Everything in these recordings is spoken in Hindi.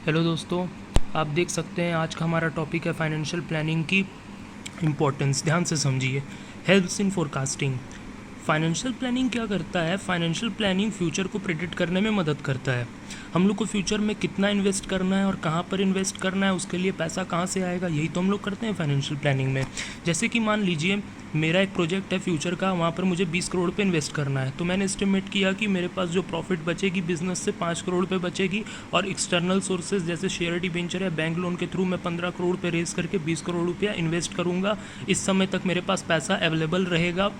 हेलो दोस्तों, आप देख सकते हैं आज का हमारा टॉपिक है फाइनेंशियल प्लानिंग की इम्पोर्टेंस। ध्यान से समझिए। Helps in forecasting. Financial planning क्या करता है? फाइनेंशियल प्लानिंग फ्यूचर को प्रेडिक्ट करने में मदद करता है। हम लोग को फ्यूचर में कितना इन्वेस्ट करना है और कहाँ पर इन्वेस्ट करना है, उसके लिए पैसा कहाँ से आएगा, यही तो हम लोग करते हैं फाइनेंशियल प्लानिंग में। जैसे कि मान लीजिए मेरा एक प्रोजेक्ट है फ्यूचर का, वहाँ पर मुझे 20 करोड़ पे इन्वेस्ट करना है। तो मैंने एस्टिमेट किया कि मेरे पास जो प्रॉफिट बचेगी बिजनेस से 5 करोड़ पे बचेगी, और एक्सटर्नल सोर्सेज जैसे शेयर डिबेंचर या बैंक लोन के थ्रू मैं 15 करोड़ पे रेस करके 20 करोड़ रुपया इन्वेस्ट करूँगा। इस समय तक मेरे पास पैसा अवेलेबल रहेगा।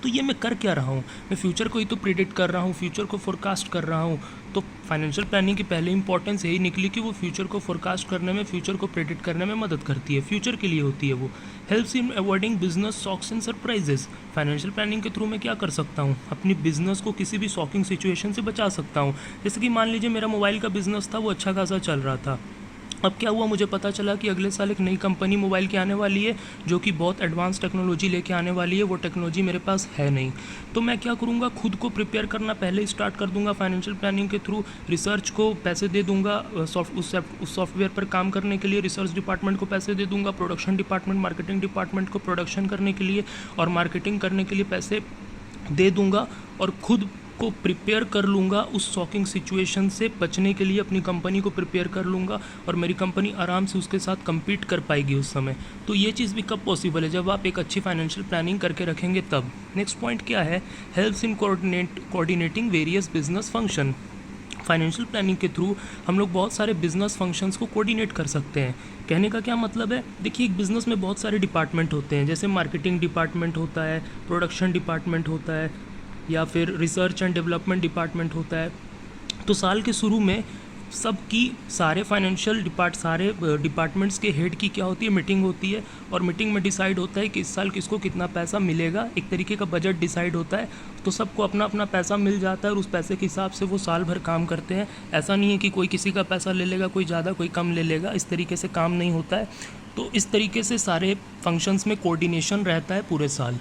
तो ये मैं कर क्या रहा हूँ? मैं फ्यूचर को ही तो प्रिडिक्ट कर रहा हूँ, फ्यूचर को फोरकास्ट कर रहा हूँ। तो फाइनेंशियल प्लानिंग की पहली इंपॉर्टेंस यही निकली कि वो फ्यूचर को फोरकास्ट करने में, फ्यूचर को प्रिडिक्ट करने में मदद करती है। फ्यूचर के लिए होती है वो। Helps in avoiding business shocks and surprises. Financial planning के थ्रू मैं क्या कर सकता हूँ? अपनी बिजनेस को किसी भी शॉकिंग सिचुएशन से बचा सकता हूँ। जैसे कि मान लीजिए मेरा मोबाइल का बिजनेस था, वो अच्छा खासा चल रहा था। अब क्या हुआ, मुझे पता चला कि अगले साल एक नई कंपनी मोबाइल की आने वाली है जो कि बहुत एडवांस टेक्नोलॉजी लेके आने वाली है। वो टेक्नोलॉजी मेरे पास है नहीं। तो मैं क्या करूँगा? खुद को प्रिपेयर करना पहले ही स्टार्ट कर दूंगा फाइनेंशियल प्लानिंग के थ्रू। रिसर्च को पैसे दे दूंगा, उस सॉफ्टवेयर पर काम करने के लिए रिसर्च डिपार्टमेंट को पैसे दे दूंगा, प्रोडक्शन डिपार्टमेंट, मार्केटिंग डिपार्टमेंट को प्रोडक्शन करने के लिए और मार्केटिंग करने के लिए पैसे दे दूंगा, और खुद को प्रिपेयर कर लूँगा उस शॉकिंग सिचुएशन से बचने के लिए। अपनी कंपनी को प्रिपेयर कर लूँगा और मेरी कंपनी आराम से उसके साथ कम्पीट कर पाएगी उस समय। तो ये चीज़ भी कब पॉसिबल है? जब आप एक अच्छी फाइनेंशियल प्लानिंग करके रखेंगे तब। नेक्स्ट पॉइंट क्या है? Helps in coordinating various business function. Financial planning के थ्रू हम लोग बहुत सारे बिजनेस फंक्शंस को कोऑर्डिनेट कर सकते हैं। कहने का क्या मतलब है? देखिए, एक बिज़नेस में बहुत सारे डिपार्टमेंट होते हैं। जैसे मार्केटिंग डिपार्टमेंट होता है, प्रोडक्शन डिपार्टमेंट होता है, या फिर रिसर्च एंड डेवलपमेंट डिपार्टमेंट होता है। तो साल के शुरू में सबकी सारे सारे डिपार्टमेंट्स के हेड की क्या होती है? मीटिंग होती है, और मीटिंग में डिसाइड होता है कि इस साल किसको कितना पैसा मिलेगा। एक तरीके का बजट डिसाइड होता है। तो सबको अपना अपना पैसा मिल जाता है और उस पैसे के हिसाब से वो साल भर काम करते हैं। ऐसा नहीं है कि कोई किसी का पैसा ले लेगा, कोई ज़्यादा कोई कम ले लेगा। इस तरीके से काम नहीं होता है। तो इस तरीके से सारे फंक्शंस में कोऑर्डिनेशन रहता है पूरे साल।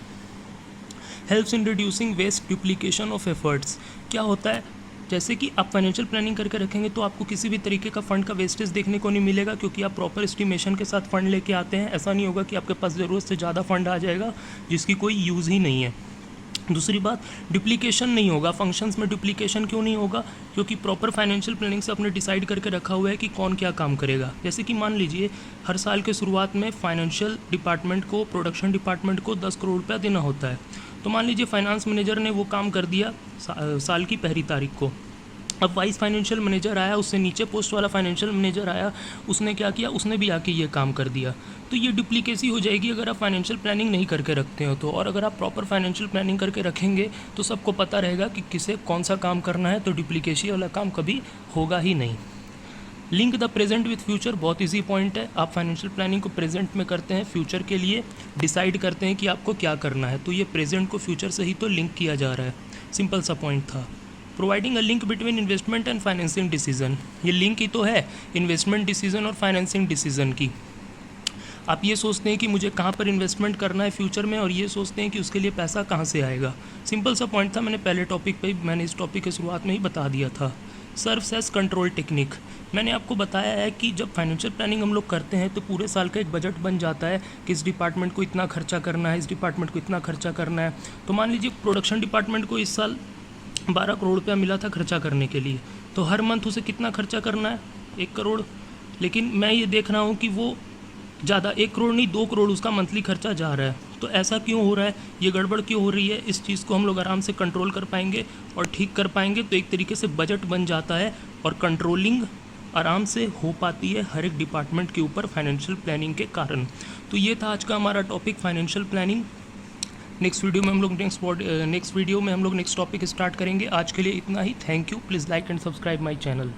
Helps in reducing waste duplication of efforts. क्या होता है? जैसे कि आप फाइनेंशियल प्लानिंग करके रखेंगे तो आपको किसी भी तरीके का फंड का वेस्टेज देखने को नहीं मिलेगा, क्योंकि आप प्रॉपर एस्टिमेशन के साथ फंड लेके आते हैं। ऐसा नहीं होगा कि आपके पास ज़रूरत से ज़्यादा फंड आ जाएगा जिसकी कोई यूज़ ही नहीं है। दूसरी बात, डुप्लीकेशन नहीं होगा। फंक्शंस में डुप्लीकेशन क्यों नहीं होगा? क्योंकि प्रॉपर फाइनेंशियल प्लानिंग से आपने डिसाइड करके रखा हुआ है कि कौन क्या काम करेगा। जैसे कि मान लीजिए हर साल के शुरुआत में फाइनेंशियल डिपार्टमेंट को, प्रोडक्शन डिपार्टमेंट को 10 करोड़ रुपया देना होता है। तो मान लीजिए फाइनेंस मैनेजर ने वो काम कर दिया साल की पहली तारीख को। अब वाइस फाइनेंशियल मैनेजर आया, उससे नीचे पोस्ट वाला फाइनेंशियल मैनेजर आया, उसने क्या किया? उसने भी आके ये काम कर दिया। तो ये डुप्लीकेसी हो जाएगी अगर आप फाइनेंशियल प्लानिंग नहीं करके रखते हो तो। और अगर आप प्रॉपर फाइनेंशियल प्लानिंग करके रखेंगे तो सबको पता रहेगा कि किसे कौन सा काम करना है। तो डुप्लीकेसी वाला काम कभी होगा ही नहीं। Link the present with future बहुत इजी पॉइंट है। आप फाइनेंशियल प्लानिंग को प्रेजेंट में करते हैं, फ्यूचर के लिए डिसाइड करते हैं कि आपको क्या करना है। तो ये प्रेजेंट को फ्यूचर से ही तो लिंक किया जा रहा है। सिंपल सा पॉइंट था। Providing a link between investment and financing decision. ये लिंक ही तो है इन्वेस्टमेंट डिसीजन और फाइनेंसिंग डिसीजन की। आप ये सोचते हैं कि मुझे कहाँ पर इन्वेस्टमेंट करना है फ्यूचर में, और ये सोचते हैं कि उसके लिए पैसा कहाँ से आएगा। सिंपल सा पॉइंट था। मैंने पहले टॉपिक पे मैंने इस टॉपिक के शुरुआत में ही बता दिया था। Serves as control technique. मैंने आपको बताया है कि जब फाइनेंशियल प्लानिंग हम लोग करते हैं तो पूरे साल का एक बजट बन जाता है कि इस डिपार्टमेंट को इतना खर्चा करना है, इस डिपार्टमेंट को इतना खर्चा करना है। तो मान लीजिए प्रोडक्शन डिपार्टमेंट को इस साल 12 करोड़ रुपया मिला था खर्चा करने के लिए। तो हर मंथ उसे कितना खर्चा करना है? 1 करोड़। लेकिन मैं ये देख रहा हूँ कि वो ज़्यादा 1 करोड़ नहीं 2 करोड़ उसका मंथली खर्चा जा रहा है। तो ऐसा क्यों हो रहा है? ये गड़बड़ क्यों हो रही है? इस चीज़ को हम लोग आराम से कंट्रोल कर पाएंगे और ठीक कर पाएंगे। तो एक तरीके से बजट बन जाता है और कंट्रोलिंग आराम से हो पाती है हर एक डिपार्टमेंट के ऊपर फाइनेंशियल प्लानिंग के कारण। तो ये था आज का हमारा topic, financial planning. Next video में हम लोग नेक्स्ट टॉपिक स्टार्ट करेंगे। आज के लिए इतना ही। Thank you. Please like and subscribe my channel.